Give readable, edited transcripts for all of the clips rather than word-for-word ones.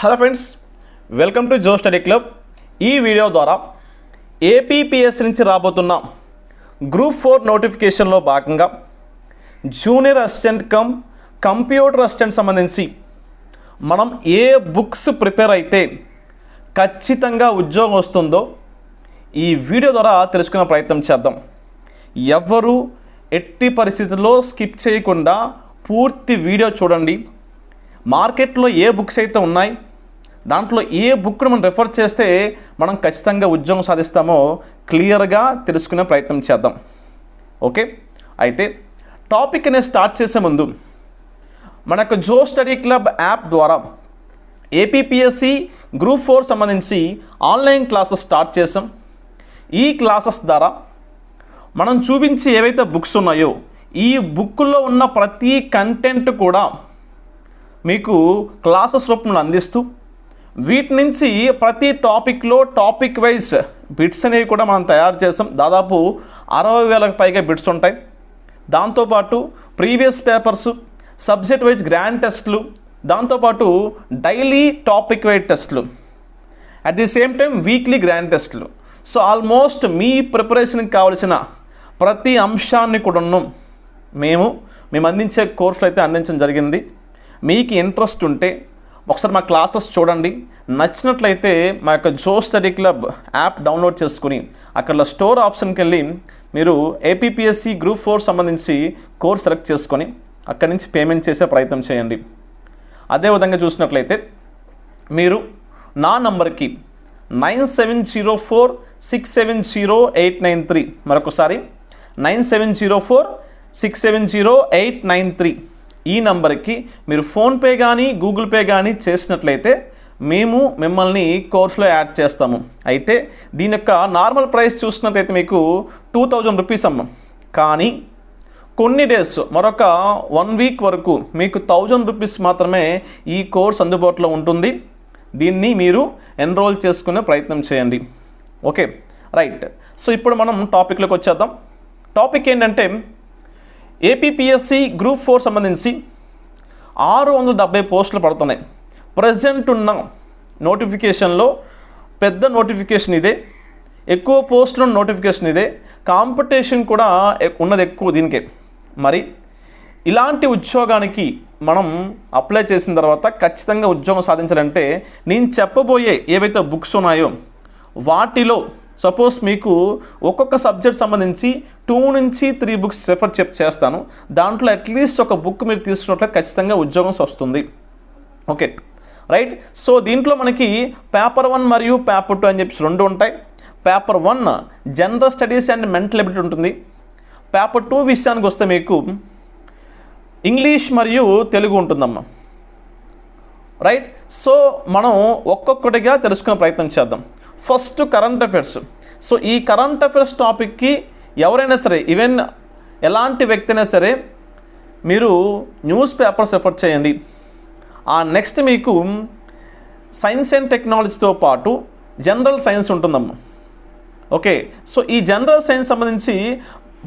Hello friends, welcome to Jo study club. ఈ వీడియో ద్వారా ఏపీపీఎస్ నుంచి రాబోతున్న గ్రూప్ 4 నోటిఫికేషన్లో భాగంగా జూనియర్ అసిస్టెంట్ కంప్యూటర్ అసిస్టెంట్ సంబంధించి మనం ఏ బుక్స్ ప్రిపేర్ అయితే ఖచ్చితంగా ఉద్యోగం వస్తుందో ఈ వీడియో ద్వారా తెలుసుకునే ప్రయత్నం చేద్దాం. ఎవ్వరూ ఎట్టి పరిస్థితుల్లో స్కిప్ చేయకుండా పూర్తి వీడియో చూడండి. మార్కెట్లో ఏ బుక్స్ అయితే ఉన్నాయి, దాంట్లో ఏ బుక్ను మనం రెఫర్ చేస్తే మనం ఖచ్చితంగా ఉద్యోగం సాధిస్తామో క్లియర్గా తెలుసుకునే ప్రయత్నం చేద్దాం. ఓకే, అయితే టాపిక్ అనేది స్టార్ట్ చేసే ముందు మనకు జో స్టడీ క్లబ్ యాప్ ద్వారా ఏపీపీఎస్సి గ్రూప్ 4 సంబంధించి ఆన్లైన్ క్లాసెస్ స్టార్ట్ చేసాం. ఈ క్లాసెస్ ద్వారా మనం చూపించి ఏవైతే బుక్స్ ఉన్నాయో ఈ బుక్లో ఉన్న ప్రతి కంటెంట్ కూడా మీకు క్లాసెస్ రూపంలో అందిస్తూ వీటి నుంచి ప్రతి టాపిక్లో టాపిక్ వైజ్ బిట్స్ అనేవి కూడా మనం తయారు చేసాం. దాదాపు 60,000కు పైగా బిట్స్ ఉంటాయి. దాంతోపాటు previous papers, subject wise grand టెస్ట్లు, దాంతోపాటు డైలీ టాపిక్ వైజ్ టెస్ట్లు, at the same time weekly grand టెస్ట్లు. సో ఆల్మోస్ట్ మీ ప్రిపరేషన్కి కావలసిన ప్రతి అంశాన్ని కూడా మేము అందించే కోర్సులు అయితే అందించడం జరిగింది. మీకు ఇంట్రెస్ట్ ఉంటే ఒకసారి మా క్లాసెస్ చూడండి. నచ్చినట్లయితే మా యొక్క Jo study club app download చేసుకుని అక్కడ స్టోర్ ఆప్షన్కి వెళ్ళి మీరు ఏపీపీఎస్సి గ్రూప్ 4 సంబంధించి కోర్స్ సెలెక్ట్ చేసుకొని అక్కడి నుంచి పేమెంట్ చేసే ప్రయత్నం చేయండి. అదేవిధంగా చూసినట్లయితే మీరు నా నంబర్కి 9704670893, మరొకసారి 9704670893 ఈ నంబర్కి మీరు ఫోన్పే కానీ గూగుల్ పే కానీ చేసినట్లయితే మేము మిమ్మల్ని కోర్సులో యాడ్ చేస్తాము. అయితే దీని యొక్క నార్మల్ ప్రైస్ చూసినట్లయితే మీకు 2000 రూపీస్ అమ్మ, కానీ కొన్ని డేస్ మరొక 1 వీక్ వరకు మీకు 1000 రూపీస్ మాత్రమే ఈ కోర్స్ అందుబాటులో ఉంటుంది. దీన్ని మీరు ఎన్రోల్ చేసుకునే ప్రయత్నం చేయండి. Okay, right. సో ఇప్పుడు మనం టాపిక్లోకి వచ్చేద్దాం. టాపిక్ ఏంటంటే ఏపీపీఎస్సి గ్రూప్ 4 సంబంధించి 670 పోస్టులు పడుతున్నాయి. ప్రజెంట్ ఉన్న నోటిఫికేషన్లో పెద్ద నోటిఫికేషన్ ఇదే, ఎక్కువ పోస్టులు నోటిఫికేషన్ ఇదే, కాంపిటీషన్ కూడా ఉన్నది ఎక్కువ దీనికే. మరి ఇలాంటి ఉద్యోగానికి మనం అప్లై చేసిన తర్వాత ఖచ్చితంగా ఉద్యోగం సాధించాలంటే నేను చెప్పబోయే ఏవైతే బుక్స్ ఉన్నాయో వాటిలో సపోజ్ మీకు ఒక్కొక్క సబ్జెక్ట్ సంబంధించి 2 నుంచి 3 బుక్స్ రెఫర్ చేస్తాను. దాంట్లో అట్లీస్ట్ ఒక బుక్ మీరు తీసుకున్నట్లయితే ఖచ్చితంగా ఉద్యోగం వస్తుంది. Okay, right. సో దీంట్లో మనకి పేపర్ 1 మరియు పేపర్ 2 అని చెప్పి 2 ఉంటాయి. Paper 1 general studies and mental ability ఉంటుంది. పేపర్ 2 విషయానికి వస్తే మీకు ఇంగ్లీష్ మరియు తెలుగు ఉంటుందమ్మా. రైట్. సో మనం ఒక్కొక్కటిగా తెలుసుకునే ప్రయత్నం చేద్దాం. First current affairs. సో ఈ కరెంట్ అఫైర్స్ టాపిక్కి ఎవరైనా సరే, ఈవెన్ ఎలాంటి వ్యక్తి అయినా సరే మీరు న్యూస్ పేపర్స్ రెఫర్ చేయండి. నెక్స్ట్ మీకు సైన్స్ అండ్ టెక్నాలజీతో పాటు జనరల్ సైన్స్ ఉంటుందమ్మా. ఓకే, సో ఈ జనరల్ సైన్స్ సంబంధించి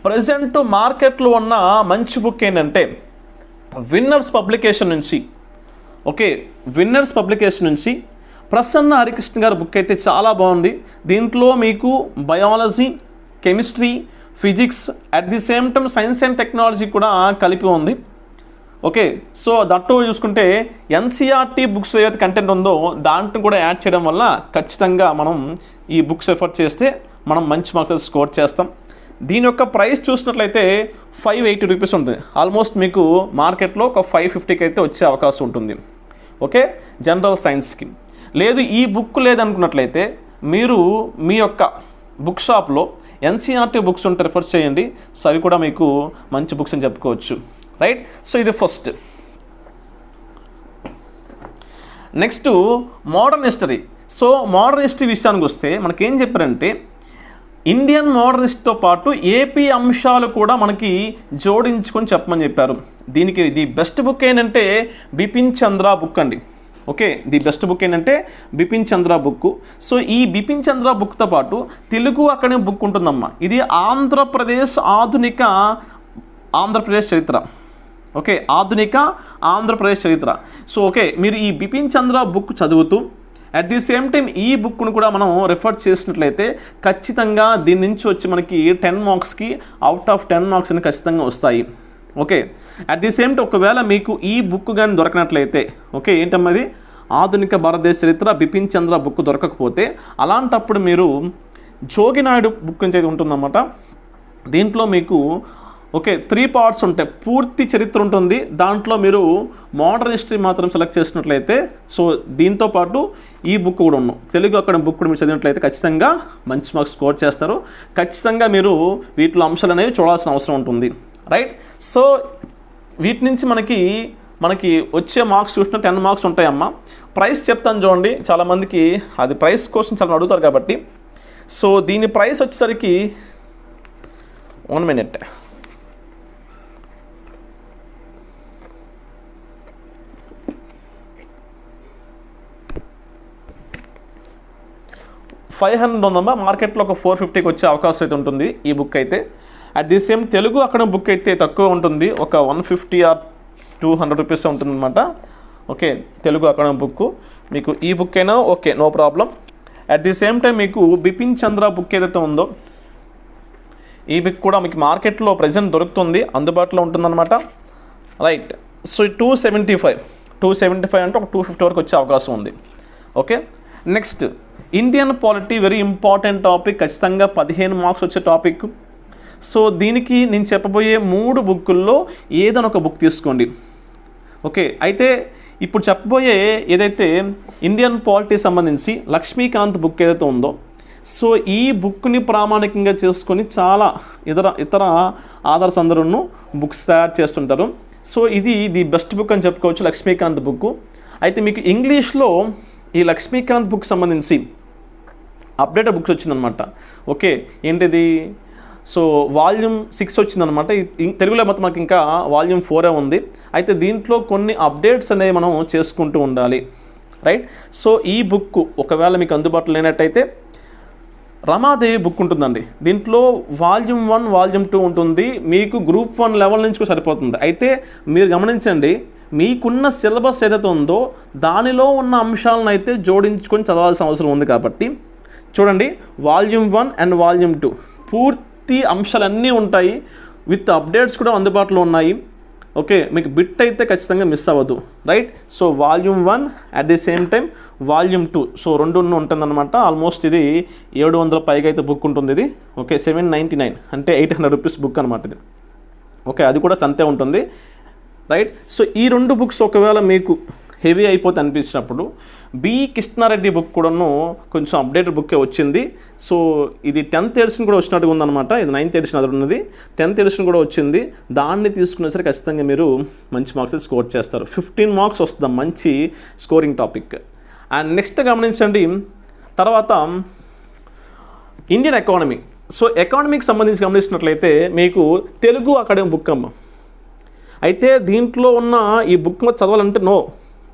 ప్రజెంట్ మార్కెట్లో ఉన్న మంచి బుక్ ఏంటంటే విన్నర్స్ పబ్లికేషన్ నుంచి. ఓకే, విన్నర్స్ పబ్లికేషన్ నుంచి ప్రసన్న హరికృష్ణ గారి బుక్ అయితే చాలా బాగుంది. దీంట్లో మీకు biology, chemistry, physics, at the same time science and technology కూడా కలిపి ఉంది. ఓకే, సో దట్టు చూసుకుంటే ఎన్సీఆర్టీ బుక్స్ ఏదైతే కంటెంట్ ఉందో దాంట్లో కూడా యాడ్ చేయడం వల్ల ఖచ్చితంగా మనం ఈ బుక్స్ రెఫర్ చేస్తే మనం మంచి మార్క్స్ స్కోర్ చేస్తాం. దీని యొక్క ప్రైస్ చూసినట్లయితే 580 రూపీస్ ఉంటుంది. ఆల్మోస్ట్ మీకు మార్కెట్లో ఒక 550కి అయితే వచ్చే అవకాశం ఉంటుంది. ఓకే, జనరల్ సైన్స్కి. లేదు ఈ బుక్ లేదనుకున్నట్లయితే మీరు మీ యొక్క బుక్ షాప్లో ఎన్సీఆర్టీ బుక్స్ ఉంటే రిఫర్ చేయండి. సో అవి కూడా మీకు మంచి బుక్స్ అని చెప్పుకోవచ్చు. రైట్. సో ఇది first. Next modern history. So modern history విషయానికి వస్తే మనకేం చెప్పారంటే ఇండియన్ మోడర్న్ హిస్టరీతో పాటు ఏపీ అంశాలు కూడా మనకి జోడించుకొని చెప్పమని చెప్పారు. దీనికి ది బెస్ట్ బుక్ ఏంటంటే బిపిన్ చంద్ర బుక్ అండి. ఓకే, ది బెస్ట్ బుక్ ఏంటంటే బిపిన్ చంద్ర బుక్. సో ఈ బిపిన్ చంద్ర బుక్తో పాటు తెలుగు అకాడమీ బుక్ ఉంటుందమ్మా. ఇది ఆంధ్రప్రదేశ్ ఆధునిక ఆంధ్రప్రదేశ్ చరిత్ర. ఓకే, ఆధునిక ఆంధ్రప్రదేశ్ చరిత్ర. సో ఓకే, మీరు ఈ బిపిన్ చంద్ర బుక్ చదువుతూ అట్ ది సేమ్ టైం ఈ బుక్ను కూడా మనం రెఫర్ చేసినట్లయితే ఖచ్చితంగా దీని నుంచి వచ్చి మనకి 10 మార్క్స్కి అవుట్ ఆఫ్ 10 మార్క్స్ అని ఖచ్చితంగా వస్తాయి. Okay, at the same time ఒకవేళ మీకు ఈ బుక్ కానీ దొరకనట్లయితే, ఓకే ఏంటమ్మది ఆధునిక భారతదేశ చరిత్ర బిపిన్ చంద్ర బుక్ దొరకకపోతే అలాంటప్పుడు మీరు జోగినాయుడు బుక్ నుంచి అయితే ఉంటుందన్నమాట. దీంట్లో మీకు ఓకే 3 పార్ట్స్ ఉంటాయి, పూర్తి చరిత్ర ఉంటుంది. దాంట్లో మీరు మోడర్న్ హిస్టరీ మాత్రం సెలెక్ట్ చేసినట్లయితే సో దీంతో పాటు ఈ బుక్ కూడా ఉన్నాం, తెలుగు అక్కడ బుక్ కూడా మీరు చదివినట్లయితే ఖచ్చితంగా మంచి మార్క్స్ స్కోర్ చేస్తారు. ఖచ్చితంగా మీరు వీటిలో అంశాలు అనేవి చూడాల్సిన అవసరం ఉంటుంది. రైట్, సో వీటి నుంచి మనకి వచ్చే మార్క్స్ చూసిన 10 మార్క్స్ ఉంటాయమ్మా. ప్రైస్ చెప్తాను చూడండి, చాలామందికి అది ప్రైస్ కోసం చాలా అడుగుతారు కాబట్టి. సో దీని ప్రైస్ వచ్చేసరికి 1 minute. $500 ఉందమ్మా. మార్కెట్లో ఒక 450కి వచ్చే అవకాశం అయితే ఉంటుంది ఈ బుక్ అయితే. అట్ ది సేమ్ తెలుగు అక్కడ బుక్ అయితే తక్కువ ఉంటుంది, ఒక 150 or 200 రూపీస్ ఉంటుందన్నమాట. ఓకే, తెలుగు అక్కడ బుక్ మీకు ఈ బుక్ అయినా okay, no problem. At the same time మీకు బిపిన్ చంద్ర బుక్ ఏదైతే ఉందో ఈ బుక్ కూడా మీకు మార్కెట్లో ప్రజెంట్ దొరుకుతుంది, అందుబాటులో ఉంటుందన్నమాట. రైట్, సో 275 అంటే ఒక 250 వరకు వచ్చే అవకాశం ఉంది. Okay, next Indian polity, very important topic, ఖచ్చితంగా 15 మార్క్స్ వచ్చే టాపిక్. సో దీనికి నేను చెప్పబోయే 3 బుక్కుల్లో ఏదైనా ఒక బుక్ తీసుకోండి. ఓకే, అయితే ఇప్పుడు చెప్పబోయే ఏదైతే ఇండియన్ పాలిటీ సంబంధించి లక్ష్మీకాంత్ బుక్ ఏదైతే ఉందో సో ఈ బుక్ని ప్రామాణికంగా చేసుకొని చాలా ఇతర ఆధార్స్ అందరూ బుక్స్ తయారు చేస్తుంటారు. సో ఇది ది బెస్ట్ బుక్ అని చెప్పుకోవచ్చు, లక్ష్మీకాంత్ బుక్. అయితే మీకు ఇంగ్లీష్లో ఈ లక్ష్మీకాంత్ బుక్ సంబంధించి అప్డేటెడ్ బుక్స్ వచ్చిందనమాట. ఓకే, ఏంటిది సో వాల్యూమ్ 6 వచ్చిందనమాట. తెలుగులో మొత్తం మనకి ఇంకా వాల్యూమ్ 4 ఉంది. అయితే దీంట్లో కొన్ని అప్డేట్స్ అనేవి మనం చేసుకుంటూ ఉండాలి. రైట్, సో ఈ బుక్ ఒకవేళ మీకు అందుబాటులో లేనట్టయితే రమాదేవి బుక్ ఉంటుందండి. దీంట్లో వాల్యూమ్ 1 వాల్యూమ్ 2 ఉంటుంది, మీకు గ్రూప్ 1 లెవెల్ నుంచి కూడా సరిపోతుంది. అయితే మీరు గమనించండి, మీకున్న సిలబస్ ఏదైతే ఉందో దానిలో ఉన్న అంశాలను అయితే జోడించుకొని చదవాల్సిన అవసరం ఉంది. కాబట్టి చూడండి, వాల్యూమ్ 1 అండ్ వాల్యూమ్ 2 పూర్తి అంశాలన్నీ ఉంటాయి, విత్ అప్డేట్స్ కూడా అందుబాటులో ఉన్నాయి. ఓకే, మీకు బిట్ అయితే ఖచ్చితంగా మిస్ అవ్వదు. Right, so volume 1 at the same time volume 2, so 2 ఉంటుందన్నమాట. ఆల్మోస్ట్ ఇది 700 పైగా అయితే బుక్ ఉంటుంది ఇది. ఓకే, 799 అంటే 800 రూపీస్ బుక్ అనమాట ఇది. ఓకే, అది కూడా సంతే ఉంటుంది. రైట్, సో ఈ 2 బుక్స్ ఒకవేళ మీకు హెవీ అయిపోతే అనిపించినప్పుడు బి కృష్ణారెడ్డి బుక్ కూడాను కొంచెం అప్డేటెడ్ బుక్కే వచ్చింది. సో ఇది 10th ఎడిషన్ కూడా వచ్చినట్టుగా ఉందన్నమాట. ఇది 9th ఎడిషన్ అది ఉన్నది, 10th ఎడిషన్ కూడా వచ్చింది. దాన్ని తీసుకునే సరే ఖచ్చితంగా మీరు మంచి మార్క్స్ స్కోర్ చేస్తారు. 15 మార్క్స్ వస్తుంది, మంచి స్కోరింగ్ టాపిక్. అండ్ నెక్స్ట్ గమనించండి, తర్వాత ఇండియన్ ఎకానమీ. సో ఎకానమీకి సంబంధించి గమనించినట్లయితే మీకు తెలుగు అకాడమీ బుక్ అమ్మ. అయితే దీంట్లో ఉన్న ఈ బుక్ చదవాలంటే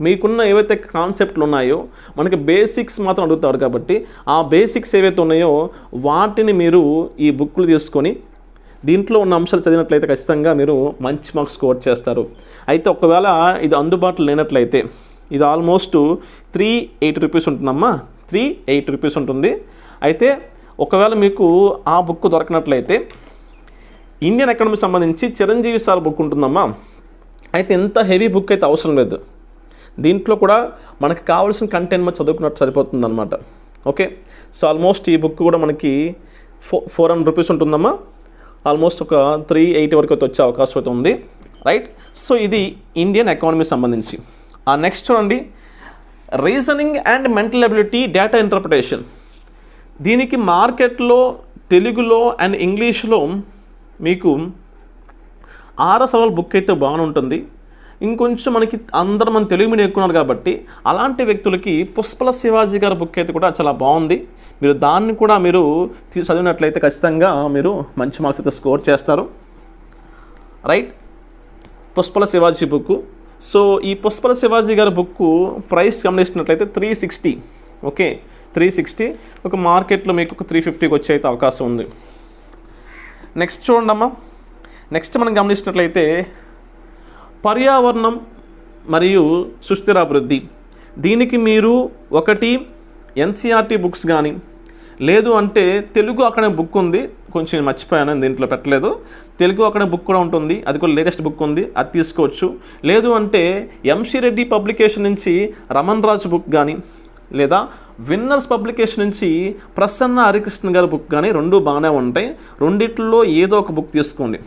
మీకున్న ఏవైతే కాన్సెప్ట్లు ఉన్నాయో మనకి బేసిక్స్ మాత్రం అడుగుతాడు. కాబట్టి ఆ బేసిక్స్ ఏవైతే ఉన్నాయో వాటిని మీరు ఈ బుక్లు తీసుకొని దీంట్లో ఉన్న అంశాలు చదివినట్లయితే ఖచ్చితంగా మీరు మంచి మార్క్స్ స్కోర్ చేస్తారు. అయితే ఒకవేళ ఇది అందుబాటులో లేనట్లయితే ఇది ఆల్మోస్ట్ 380 రూపీస్ ఉంటుందమ్మా, 380 రూపీస్ ఉంటుంది. అయితే ఒకవేళ మీకు ఆ బుక్ దొరకనట్లయితే ఇండియన్ ఎకానమీ సంబంధించి చిరంజీవి సార్ బుక్ ఉంటుందమ్మా. అయితే ఎంత హెవీ బుక్ అయితే అవసరం లేదు, దీంట్లో కూడా మనకి కావాల్సిన కంటెంట్ మనం చదువుకున్నట్టు సరిపోతుంది అనమాట. ఓకే, సో ఆల్మోస్ట్ ఈ బుక్ కూడా మనకి 400 రూపీస్ ఉంటుందమ్మా. ఆల్మోస్ట్ ఒక 380 వరకు అయితే వచ్చే అవకాశం అయితే ఉంది. రైట్, సో ఇది ఇండియన్ ఎకానమీ సంబంధించి. నెక్స్ట్ చూడండి, reasoning and mental ability data interpretation. దీనికి మార్కెట్లో తెలుగులో అండ్ ఇంగ్లీష్లో మీకు RS బుక్ అయితే బాగానే ఉంటుంది. ఇంకొంచెం మనకి మన తెలుగు మీడియం ఎక్కున్నారు కాబట్టి అలాంటి వ్యక్తులకి పుష్పల శివాజీ గారి బుక్ అయితే కూడా చాలా బాగుంది. మీరు దాన్ని కూడా మీరు చదివినట్లయితే ఖచ్చితంగా మీరు మంచి మార్క్స్ అయితే స్కోర్ చేస్తారు. Right, Pushpala Shivaji book. So ఈ పుష్పల శివాజీ గారి బుక్ ప్రైస్ గమనించినట్లయితే 360. ఓకే, 360 ఒక మార్కెట్లో మీకు ఒక 350కి వచ్చే అయితే అవకాశం ఉంది. నెక్స్ట్ చూడండి అమ్మా, నెక్స్ట్ మనం గమనించినట్లయితే పర్యావరణం మరియు సుస్థిరాభివృద్ధి. దీనికి మీరు ఒకటి ఎన్సీఆర్టీ బుక్స్ కానీ, లేదు అంటే తెలుగు అకాడమీ బుక్ ఉంది, కొంచెం మర్చిపోయాను దీంట్లో పెట్టలేదు, తెలుగు అకాడమీ బుక్ కూడా ఉంటుంది, అది కూడా లేటెస్ట్ బుక్ ఉంది, అది తీసుకోవచ్చు. లేదు అంటే ఎంసీ రెడ్డి పబ్లికేషన్ నుంచి రమణ్ రాజు బుక్ కానీ, లేదా విన్నర్స్ పబ్లికేషన్ నుంచి ప్రసన్న హరికృష్ణ గారి బుక్ కానీ, రెండు బాగానే ఉంటాయి. రెండిట్లో ఏదో ఒక బుక్ తీసుకోండి.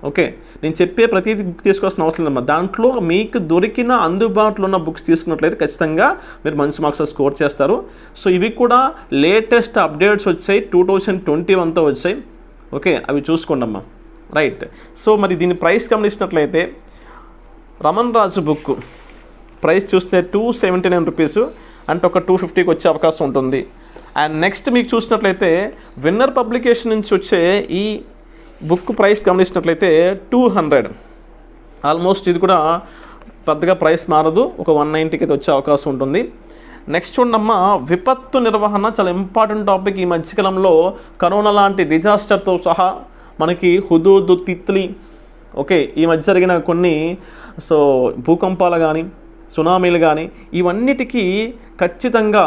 ఓకే, నేను చెప్పే ప్రతిదీ బుక్ తీసుకోవాల్సిన అవసరం లేదమ్మా. దాంట్లో మీకు దొరికిన అందుబాటులో ఉన్న బుక్స్ తీసుకున్నట్లయితే ఖచ్చితంగా మీరు మంచి మార్క్స్ స్కోర్ చేస్తారు. సో ఇవి కూడా లేటెస్ట్ అప్డేట్స్ వచ్చాయి, 2021తో వచ్చాయి. ఓకే, అవి చూసుకోండి అమ్మా. రైట్. సో మరి దీని ప్రైస్ గమనించినట్లయితే రమణ్ రాజు బుక్ ప్రైస్ చూస్తే 279 రూపీస్, అంటే ఒక 250కి వచ్చే అవకాశం ఉంటుంది. అండ్ నెక్స్ట్ మీకు చూసినట్లయితే విన్నర్ పబ్లికేషన్ నుంచి వచ్చే ఈ బుక్ ప్రైస్ గమనించినట్లయితే 200. ఆల్మోస్ట్ ఇది కూడా పెద్దగా ప్రైస్ మారదు, ఒక 190కి అయితే వచ్చే అవకాశం ఉంటుంది. నెక్స్ట్ చూడమ్మా, విపత్తు నిర్వహణ చాలా ఇంపార్టెంట్ టాపిక్. ఈ మధ్యకాలంలో కరోనా లాంటి డిజాస్టర్తో సహా మనకి హుదూద్, తిత్లీ, ఓకే, ఈ మధ్య జరిగిన కొన్ని భూకంపాలు కానీ, సునామీలు కానీ, ఇవన్నిటికీ ఖచ్చితంగా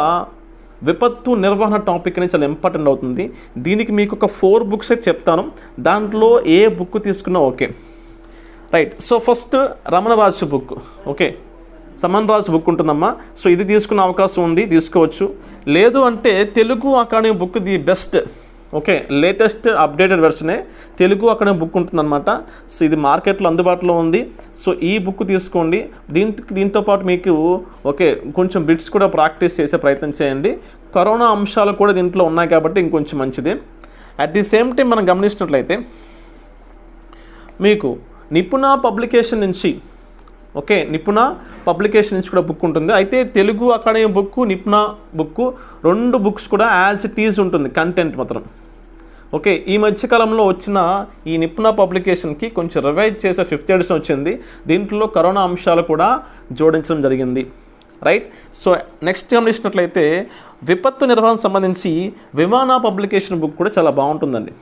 విపత్తు నిర్వహణ టాపిక్ అనేది చాలా ఇంపార్టెంట్ అవుతుంది. దీనికి మీకు ఒక 4 బుక్స్ అయితే చెప్తాను, దాంట్లో ఏ బుక్ తీసుకున్నా okay. Right. So first Ramana Raju book, okay, సమన్ రాజు బుక్ ఉంటుందమ్మా. సో ఇది తీసుకునే అవకాశం ఉంది, తీసుకోవచ్చు. లేదు అంటే Telugu Academy book the best, okay, latest updated వెర్షనే తెలుగు అకాడమీ బుక్ ఉంటుందన్నమాట. సో ఇది మార్కెట్లో అందుబాటులో ఉంది. సో ఈ బుక్ తీసుకోండి. దీంతో పాటు మీకు ఓకే కొంచెం బిట్స్ కూడా ప్రాక్టీస్ చేసే ప్రయత్నం చేయండి. కరోనా అంశాలు కూడా దీంట్లో ఉన్నాయి కాబట్టి ఇంకొంచెం మంచిది. అట్ ది సేమ్ టైం మనం గమనించినట్లయితే మీకు నిపుణ పబ్లికేషన్ నుంచి, ఓకే, నిపుణ పబ్లికేషన్ నుంచి కూడా బుక్ ఉంటుంది. అయితే Telugu Academy book, Nipuna book, 2 books కూడా యాజ్ ఇట్ ఈజ్ ఉంటుంది, కంటెంట్ మాత్రం. ఓకే, ఈ మధ్యకాలంలో వచ్చిన ఈ నిపుణ పబ్లికేషన్కి కొంచెం రివైజ్ చేసే 5th ఎడిషన్ వచ్చింది. దీంట్లో కరోనా అంశాలు కూడా జోడించడం జరిగింది. రైట్. సో నెక్స్ట్ గమనించినట్లయితే విపత్తు నిర్వహణ సంబంధించి విమాన పబ్లికేషన్ బుక్ కూడా చాలా బాగుంటుందండి.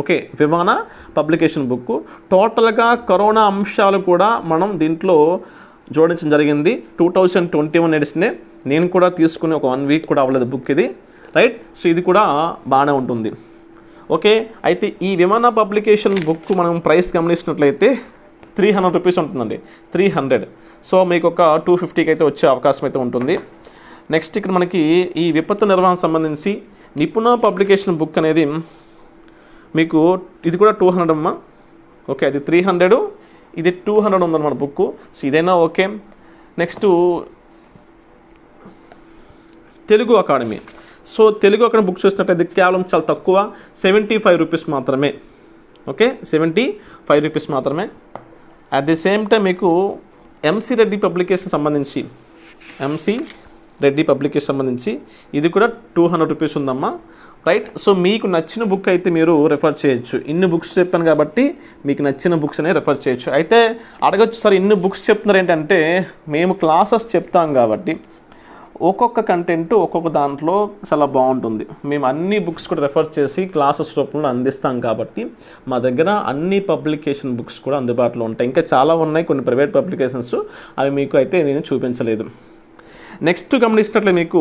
ఓకే, విమాన పబ్లికేషన్ బుక్ టోటల్గా కరోనా అంశాలు కూడా మనం దీంట్లో జోడించడం జరిగింది. 2021 ఎడిషనే. నేను కూడా తీసుకుని ఒక 1 వీక్ కూడా అవ్వలేదు బుక్ ఇది. రైట్. సో ఇది కూడా బాగానే ఉంటుంది. ఓకే, అయితే ఈ విమాన పబ్లికేషన్ బుక్ మనం ప్రైస్ గమనించినట్లయితే 300 రూపీస్ ఉంటుందండి, 300. సో మీకు ఒక 250కి అయితే వచ్చే అవకాశం అయితే ఉంటుంది. నెక్స్ట్ ఇక్కడ మనకి ఈ విపత్తు నిర్వహణ సంబంధించి నిపుణ పబ్లికేషన్ బుక్ అనేది మీకు ఇది కూడా 200 అమ్మా. ఓకే, అది 300, ఇది 200 ఉందన్నమాట బుక్. సో ఇదైనా okay. Next Telugu academy. So Telugu Academy book చూసినట్టయితే కేవలం చాలా తక్కువ, 75 రూపీస్ మాత్రమే. ఓకే, 75 రూపీస్ మాత్రమే. అట్ ది సేమ్ టైం మీకు ఎంసీ రెడ్డి పబ్లికేషన్ సంబంధించి ఇది కూడా 200 రూపీస్ ఉందమ్మా. రైట్. సో మీకు నచ్చిన బుక్ అయితే మీరు రెఫర్ చేయొచ్చు. ఇన్ని బుక్స్ చెప్పాను కాబట్టి మీకు నచ్చిన బుక్స్ అనేవి రెఫర్ చేయొచ్చు. అయితే అడగచ్చు, సార్ ఇన్ని బుక్స్ చెప్తున్నారు ఏంటంటే, మేము క్లాసెస్ చెప్తాం కాబట్టి ఒక్కొక్క కంటెంట్ ఒక్కొక్క దాంట్లో చాలా బాగుంటుంది. మేము అన్ని బుక్స్ కూడా రెఫర్ చేసి క్లాసెస్ రూపంలో అందిస్తాం కాబట్టి మా దగ్గర అన్ని పబ్లికేషన్ బుక్స్ కూడా అందుబాటులో ఉంటాయి. ఇంకా చాలా ఉన్నాయి కొన్ని ప్రైవేట్ పబ్లికేషన్స్, అవి మీకు అయితే నేను చూపించలేదు. నెక్స్ట్ గమనించినట్లే మీకు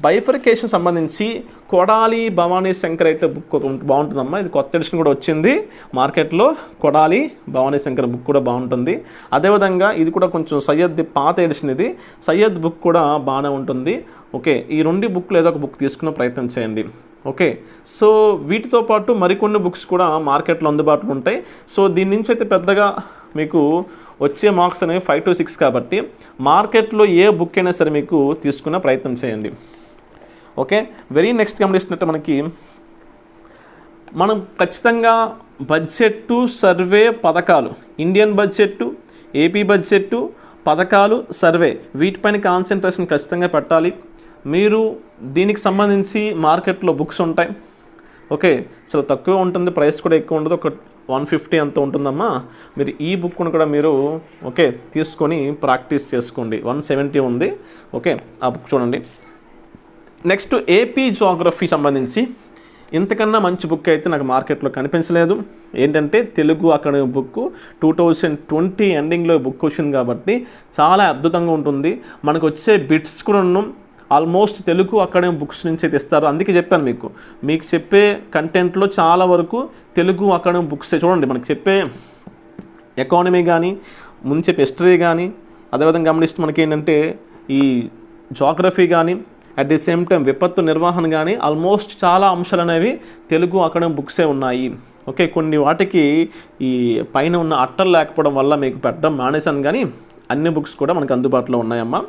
బైఫర్కేషన్ సంబంధించి కొడాలి భవానీ శంకర్ అయితే బుక్ బాగుంటుందమ్మా. ఇది కొత్త ఎడిషన్ కూడా వచ్చింది మార్కెట్లో. కొడాలి భవానీ శంకర్ బుక్ కూడా బాగుంటుంది. అదేవిధంగా ఇది కూడా కొంచెం సయ్యద్ పాత ఎడిషన్, ఇది సయ్యద్ బుక్ కూడా బాగానే ఉంటుంది. ఓకే, ఈ 2 బుక్లు ఏదో ఒక బుక్ తీసుకునే ప్రయత్నం చేయండి. ఓకే, సో వీటితో పాటు మరికొన్ని బుక్స్ కూడా మార్కెట్లో అందుబాటులో ఉంటాయి. సో దీని నుంచి అయితే పెద్దగా మీకు వచ్చే మార్క్స్ అనేవి 5 to 6 కాబట్టి మార్కెట్లో ఏ బుక్ అయినా సరే మీకు తీసుకునే ప్రయత్నం చేయండి. ఓకే, వెరీ నెక్స్ట్ గమనిస్తున్నట్టు మనం ఖచ్చితంగా బడ్జెట్టు, సర్వే, పథకాలు, ఇండియన్ బడ్జెట్టు, ఏపీ బడ్జెట్టు, పథకాలు, సర్వే, వీటిపైన కాన్సన్ట్రేషన్ ఖచ్చితంగా పెట్టాలి. మీరు దీనికి సంబంధించి మార్కెట్లో బుక్స్ ఉంటాయి. ఓకే, చాలా తక్కువ ఉంటుంది, ప్రైస్ కూడా ఎక్కువ ఉండదు, ఒక 150 అంత ఉంటుందమ్మా. మీరు ఈ బుక్ను కూడా మీరు ఓకే తీసుకొని ప్రాక్టీస్ చేసుకోండి. 170 ఉంది. ఓకే, ఆ బుక్ చూడండి. నెక్స్ట్ ఏపీ జియోగ్రఫీ సంబంధించి ఇంతకన్నా మంచి బుక్ అయితే నాకు మార్కెట్లో కనిపించలేదు. ఏంటంటే తెలుగు అకాడమీ బుక్ 2020 ఎండింగ్లో బుక్ వచ్చింది కాబట్టి చాలా అద్భుతంగా ఉంటుంది. మనకు వచ్చే బిట్స్ కూడా ఆల్మోస్ట్ తెలుగు అకాడమీ బుక్స్ నుంచి అయితే ఇస్తారు. అందుకే చెప్పాను మీకు చెప్పే కంటెంట్లో చాలా వరకు తెలుగు అకాడమీ బుక్సే. చూడండి, మనకి చెప్పే ఎకానమీ కానీ, ముందు చెప్పే హిస్టరీ కానీ, అదేవిధంగా గమనిస్తే మనకి ఏంటంటే ఈ జాగ్రఫీ కానీ, అట్ ది సేమ్ టైం విపత్తు నిర్వహణ కానీ, ఆల్మోస్ట్ చాలా అంశాలు అనేవి తెలుగు అకాడమీ బుక్సే ఉన్నాయి. ఓకే, కొన్ని వాటికి ఈ పైన ఉన్న అట్టలు లేకపోవడం వల్ల మీకు పెట్టడం మానేశాను, కానీ అన్ని బుక్స్ కూడా మనకు అందుబాటులో ఉన్నాయమ్మా.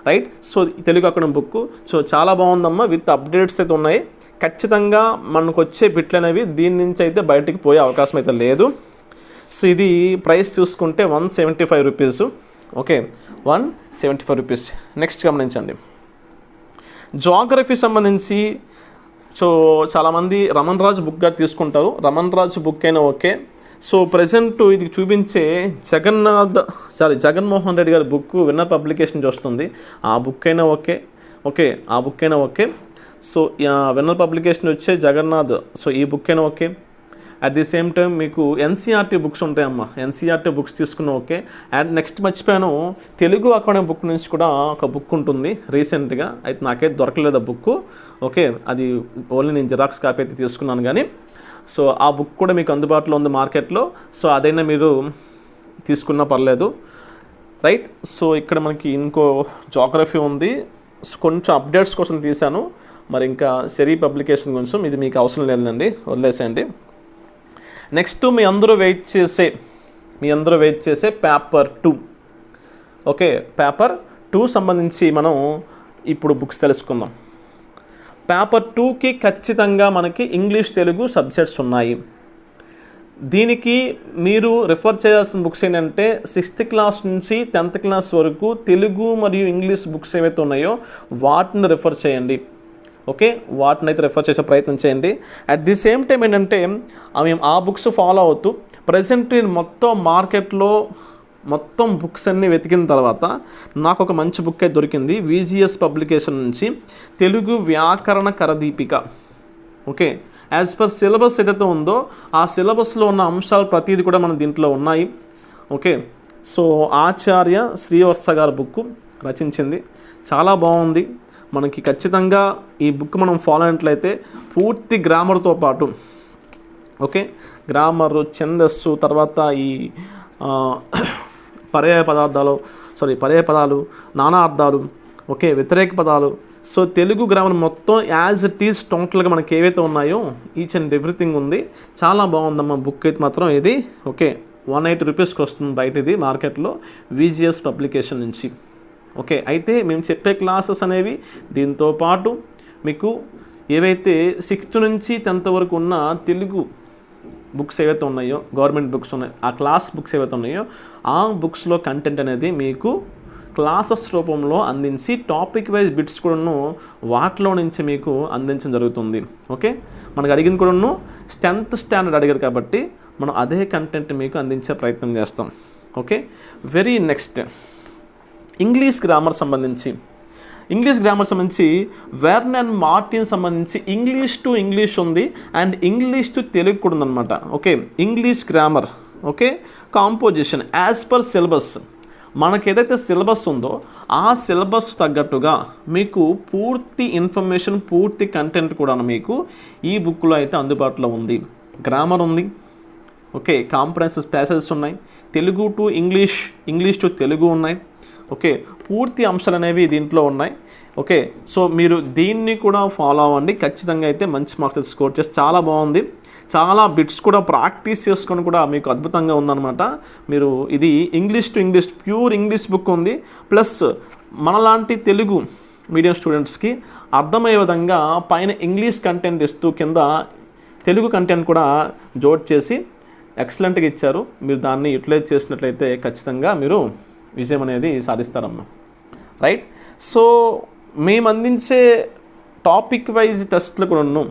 Right, so Telugu Academy book so చాలా బాగుందమ్మా, విత్ అప్డేట్స్ అయితే ఉన్నాయి. ఖచ్చితంగా మనకు వచ్చే బిట్లు అనేవి దీని నుంచి అయితే బయటికి పోయే అవకాశం అయితే లేదు. సో ఇది ప్రైస్ చూసుకుంటే 175 రూపీస్. Okay, 175 rupees. నెక్స్ట్ గమనించండి, జాగ్రఫీ సంబంధించి సో చాలామంది రమణ్ రాజ్ బుక్ గారు తీసుకుంటారు. రమణ్ రాజ్ బుక్ అయినా ఓకే. సో ప్రజెంట్ ఇది చూపించే జగన్మోహన్ రెడ్డి గారి బుక్ విన్నర్ పబ్లికేషన్ వస్తుంది. ఆ బుక్ అయినా ఓకే. సో విన్నర్ పబ్లికేషన్ వచ్చే జగన్నాథ్. సో ఈ బుక్ అయినా okay. At the same time మీకు ఎన్సీఆర్టీ బుక్స్ ఉంటాయమ్మా, ఎన్సీఆర్టీ బుక్స్ తీసుకున్న ఓకే. అండ్ నెక్స్ట్ మర్చిపోయాను, తెలుగు అకాడమీ బుక్ నుంచి కూడా ఒక బుక్ ఉంటుంది రీసెంట్గా, అయితే నాకైతే దొరకలేదు ఆ బుక్. ఓకే, అది ఓన్లీ నేను జిరాక్స్ కాపీ అయితే తీసుకున్నాను కానీ. సో ఆ బుక్ కూడా మీకు అందుబాటులో ఉంది మార్కెట్లో. సో అదైనా మీరు తీసుకున్నా పర్లేదు. రైట్, సో ఇక్కడ మనకి ఇంకో జాగ్రఫీ ఉంది. సో కొంచెం అప్డేట్స్ కోసం తీశాను, మరి ఇంకా సెరీ పబ్లికేషన్ కొంచెం ఇది మీకు అవసరం లేదండి, వదిలేసేయండి. నెక్స్ట్ మీ అందరూ వెయిట్ చేసే పేపర్ 2. ఓకే, పేపర్ 2 సంబంధించి మనం ఇప్పుడు బుక్స్ తెలుసుకుందాం. పేపర్ 2కి ఖచ్చితంగా మనకి ఇంగ్లీష్ తెలుగు సబ్జెక్ట్స్ ఉన్నాయి. దీనికి మీరు రిఫర్ చేయాల్సిన బుక్స్ ఏంటంటే 6th క్లాస్ నుంచి 10th క్లాస్ వరకు తెలుగు మరియు ఇంగ్లీష్ బుక్స్ ఏవైతే ఉన్నాయో వాటిని రిఫర్ చేయండి. ఓకే, వాటిని అయితే రిఫర్ చేసే ప్రయత్నం చేయండి. అట్ ది సేమ్ టైం ఏంటంటే మేము ఆ బుక్స్ ఫాలో అవుతూ ప్రజెంట్ మొత్తం మార్కెట్లో మొత్తం బుక్స్ అన్నీ వెతికిన తర్వాత నాకు ఒక మంచి బుక్ అయితే దొరికింది విజిఎస్ పబ్లికేషన్ నుంచి, తెలుగు వ్యాకరణ కరదీపిక. ఓకే, యాజ్ పర్ సిలబస్ ఏదైతే ఉందో ఆ సిలబస్లో ఉన్న అంశాలు ప్రతిదీ కూడా మన దీంట్లో ఉన్నాయి. ఓకే, సో ఆచార్య శ్రీవర్ష గారి బుక్ రచించింది, చాలా బాగుంది. మనకి ఖచ్చితంగా ఈ బుక్ మనం ఫాలో అయినట్లయితే పూర్తి గ్రామర్తో పాటు, ఓకే, గ్రామరు, ఛందస్సు, తర్వాత ఈ పర్యాయ పదాలు, నానా అర్థాలు, ఓకే, వ్యతిరేక పదాలు, సో తెలుగు గ్రామర్ మొత్తం యాజ్ ఇట్ ఈజ్ టోటల్గా మనకి ఏవైతే ఉన్నాయో ఈచ్ అండ్ ఎవ్రీథింగ్ ఉంది. చాలా బాగుందమ్మా బుక్ అయితే మాత్రం ఇది. ఓకే, 180 రూపీస్కి వస్తుంది బయట ఇది మార్కెట్లో విజిఎస్ పబ్లికేషన్ నుంచి. ఓకే, అయితే మేము చెప్పే క్లాసెస్ అనేవి దీంతో పాటు మీకు ఏవైతే 6th నుంచి 10th వరకు ఉన్న తెలుగు బుక్స్ ఏవైతే ఉన్నాయో, గవర్నమెంట్ బుక్స్ ఉన్నాయి, ఆ క్లాస్ బుక్స్ ఏవైతే ఉన్నాయో ఆ బుక్స్లో కంటెంట్ అనేది మీకు క్లాసెస్ రూపంలో అందించి టాపిక్ వైజ్ బిట్స్ కూడాను వాటిలో నుంచి మీకు అందించడం జరుగుతుంది. ఓకే, మనకు అడిగింది కూడాను 10th స్టాండర్డ్ అడిగారు కాబట్టి మనం అదే కంటెంట్ మీకు అందించే ప్రయత్నం చేస్తాం. Okay, very next English grammar సంబంధించి వెర్న్ అండ్ మార్టిన్ సంబంధించి ఇంగ్లీష్ టు ఇంగ్లీష్ ఉంది అండ్ ఇంగ్లీష్ టు తెలుగు కూడా ఉందన్నమాట. Okay, English grammar, okay, composition as per syllabus. మనకి ఏదైతే సిలబస్ ఉందో ఆ సిలబస్ తగ్గట్టుగా మీకు పూర్తి ఇన్ఫర్మేషన్, పూర్తి కంటెంట్ కూడా మీకు ఈ బుక్లో అయితే అందుబాటులో ఉంది. గ్రామర్ ఉంది, ఓకే, కాంప్రహెన్సివ్ ప్యాసేజెస్ ఉన్నాయి, Telugu to English to Telugu ఉన్నాయి. ఓకే, పూర్తి అంశాలు అనేవి దీంట్లో ఉన్నాయి. ఓకే, సో మీరు దీన్ని కూడా ఫాలో అవ్వండి, ఖచ్చితంగా అయితే మంచి మార్క్స్ స్కోర్ చేసి చాలా బాగుంది. చాలా బిట్స్ కూడా ప్రాక్టీస్ చేసుకొని కూడా మీకు అద్భుతంగా ఉందన్నమాట. మీరు ఇది English to English pure English book ఉంది, ప్లస్ మనలాంటి తెలుగు మీడియం స్టూడెంట్స్కి అర్థమయ్యే విధంగా పైన ఇంగ్లీష్ కంటెంట్ ఇస్తూ కింద తెలుగు కంటెంట్ కూడా జోడ్ చేసి ఎక్సలెంట్గా ఇచ్చారు. మీరు దాన్ని యూటిలైజ్ చేసినట్లయితే ఖచ్చితంగా మీరు విజయం అనేది సాధిస్తారమ్మా. రైట్, సో మేము అందించే టాపిక్ వైజ్ టెస్ట్లు కూడా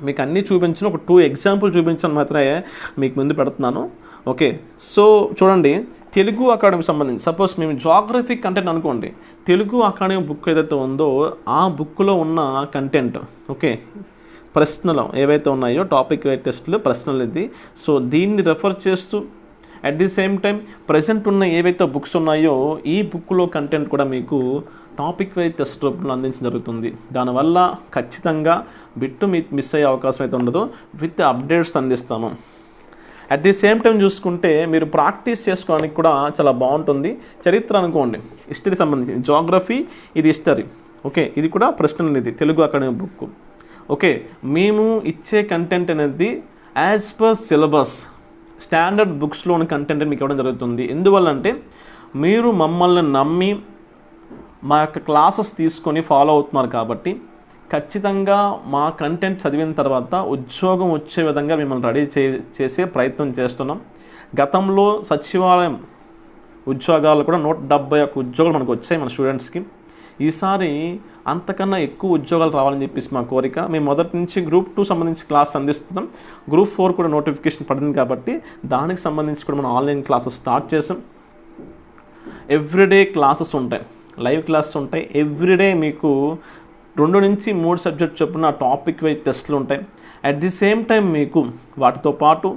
మీకు అన్నీ చూపించిన ఒక 2 ఎగ్జాంపుల్ చూపించడం మాత్రమే మీకు ముందు పెడుతున్నాను. ఓకే, సో చూడండి, తెలుగు అకాడమీ సంబంధించి సపోజ్ మేము జాగ్రఫీ కంటెంట్ అనుకోండి, తెలుగు అకాడమీ బుక్ ఏదైతే ఉందో ఆ బుక్లో ఉన్న కంటెంట్, ఓకే, ప్రశ్నలు ఏవైతే ఉన్నాయో టాపిక్ వైజ్ టెస్టులు ప్రశ్నలు ఇది. సో దీన్ని రెఫర్ చేస్తూ at the same time present ఉన్న ఏవైతే బుక్స్ ఉన్నాయో ఈ బుక్లో కంటెంట్ కూడా మీకు టాపిక్ వైజ్ టెస్ట్ రూపంలో అందించడం జరుగుతుంది. దానివల్ల ఖచ్చితంగా బిట్టు మిస్ అయ్యే అవకాశం అయితే ఉండదు, విత్ అప్డేట్స్ అందిస్తాము. అట్ ది సేమ్ టైం చూసుకుంటే మీరు ప్రాక్టీస్ చేసుకోవడానికి కూడా చాలా బాగుంటుంది. చరిత్ర అనుకోండి, హిస్టరీ సంబంధించి, జోగ్రఫీ ఇది హిస్టరీ, ఓకే, ఇది కూడా ప్రశ్నలు, ఇది తెలుగు అకాడమీ బుక్. ఓకే, మేము ఇచ్చే కంటెంట్ అనేది యాజ్ పర్ సిలబస్ స్టాండర్డ్ బుక్స్లోని కంటెంట్ మీకు ఇవ్వడం జరుగుతుంది. ఎందువల్లంటే మీరు మమ్మల్ని నమ్మి మా యొక్క క్లాసెస్ తీసుకొని ఫాలో అవుతున్నారు కాబట్టి ఖచ్చితంగా మా కంటెంట్ చదివిన తర్వాత ఉద్యోగం వచ్చే విధంగా మిమ్మల్ని రెడీ చేసే ప్రయత్నం చేస్తున్నాం. గతంలో సచివాలయం ఉద్యోగాలు కూడా 171 ఉద్యోగాలు మనకు వచ్చాయి మన స్టూడెంట్స్కి. ఈసారి అంతకన్నా ఎక్కువ ఉద్యోగాలు రావాలని చెప్పేసి మా కోరిక. మేము మొదటి నుంచి గ్రూప్ 2 సంబంధించి క్లాస్ అందిస్తున్నాం. గ్రూప్ 4 కూడా నోటిఫికేషన్ పడింది కాబట్టి దానికి సంబంధించి కూడా మనం ఆన్లైన్ క్లాసెస్ స్టార్ట్ చేసాం. ఎవ్రీడే క్లాసెస్ ఉంటాయి, లైవ్ క్లాసెస్ ఉంటాయి. ఎవ్రీడే మీకు 2 నుంచి 3 సబ్జెక్ట్ చొప్పున టాపిక్ వైజ్ టెస్ట్లు ఉంటాయి. అట్ ది సేమ్ టైం మీకు వాటితో పాటు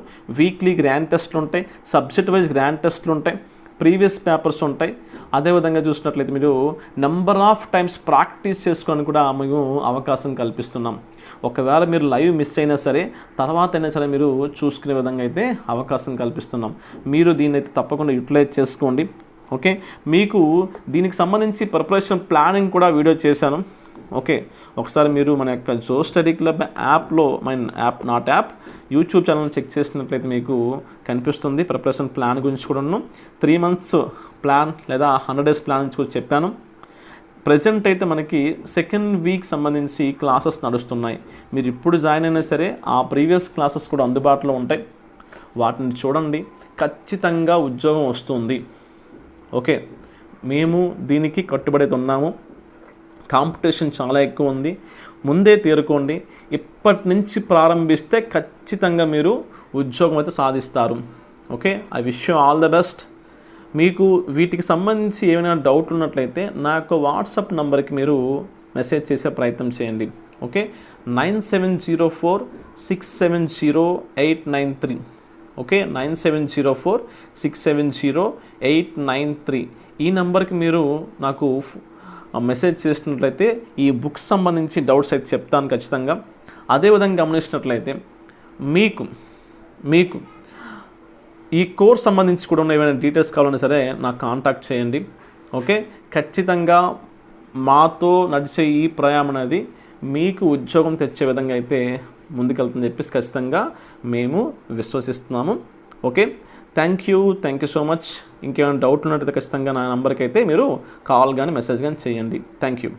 వీక్లీ గ్రాండ్ టెస్ట్లు ఉంటాయి, సబ్జెక్ట్ వైజ్ గ్రాండ్ టెస్ట్లు ఉంటాయి, ప్రీవియస్ పేపర్స్ ఉంటాయి. అదేవిధంగా చూసినట్లయితే మీరు నెంబర్ ఆఫ్ టైమ్స్ ప్రాక్టీస్ చేసుకొని కూడా మేము అవకాశం కల్పిస్తున్నాం. ఒకవేళ మీరు లైవ్ మిస్ అయినా సరే తర్వాత అయినా సరే మీరు చూసుకునే విధంగా అయితే అవకాశం కల్పిస్తున్నాం. మీరు దీన్ని అయితే తప్పకుండా యూటిలైజ్ చేసుకోండి. ఓకే, మీకు దీనికి సంబంధించి ప్రిపరేషన్ ప్లానింగ్ కూడా వీడియో చేశాను. ఓకే, ఒకసారి మీరు మన యొక్క జో స్టడీ క్లబ్ యాప్లో not app YouTube channel check చేసినట్లయితే మీకు కనిపిస్తుంది. ప్రిపరేషన్ ప్లాన్ గురించి కూడాను 3 months ప్లాన్ లేదా 100 days ప్లాన్ నుంచి కూడా చెప్పాను. ప్రజెంట్ అయితే మనకి 2nd week సంబంధించి క్లాసెస్ నడుస్తున్నాయి. మీరు ఇప్పుడు జాయిన్ అయినా సరే ఆ ప్రీవియస్ క్లాసెస్ కూడా అందుబాటులో ఉంటాయి. వాటిని చూడండి, ఖచ్చితంగా ఉద్యోగం వస్తుంది. ఓకే, మేము దీనికి కట్టుబడి ఉన్నాము. కాంపిటీషన్ చాలా ఎక్కువ ఉంది, ముందే తేరుకోండి. ఇప్పటి నుంచి ప్రారంభిస్తే ఖచ్చితంగా మీరు ఉద్యోగం అయితే సాధిస్తారు. Okay, I wish you all the best. మీకు వీటికి సంబంధించి ఏమైనా డౌట్ ఉన్నట్లయితే నా యొక్క వాట్సాప్ నంబర్కి మీరు మెసేజ్ చేసే ప్రయత్నం చేయండి. ఓకే, 9704670893. ఓకే, 9704670893 ఈ నెంబర్కి మీరు నాకు మెసేజ్ చేసినట్లయితే ఈ బుక్స్ సంబంధించి డౌట్స్ అయితే చెప్తాను ఖచ్చితంగా. అదేవిధంగా గమనించినట్లయితే మీకు ఈ కోర్స్ సంబంధించి కూడా ఉన్న ఏమైనా డీటెయిల్స్ కావాలన్నా సరే నాకు కాంటాక్ట్ చేయండి. ఓకే, ఖచ్చితంగా మాతో నడిచే ఈ ప్రయాణం అనేది మీకు ఉద్యోగం తెచ్చే విధంగా అయితే ముందుకెళ్తుందని చెప్పేసి ఖచ్చితంగా మేము విశ్వసిస్తున్నాము. Okay, thank you so much. ఇంకేమైనా డౌట్ ఉన్నట్టయితే ఖచ్చితంగా నా నెంబర్కి అయితే మీరు కాల్ కానీ మెసేజ్ కానీ చేయండి. Thank you.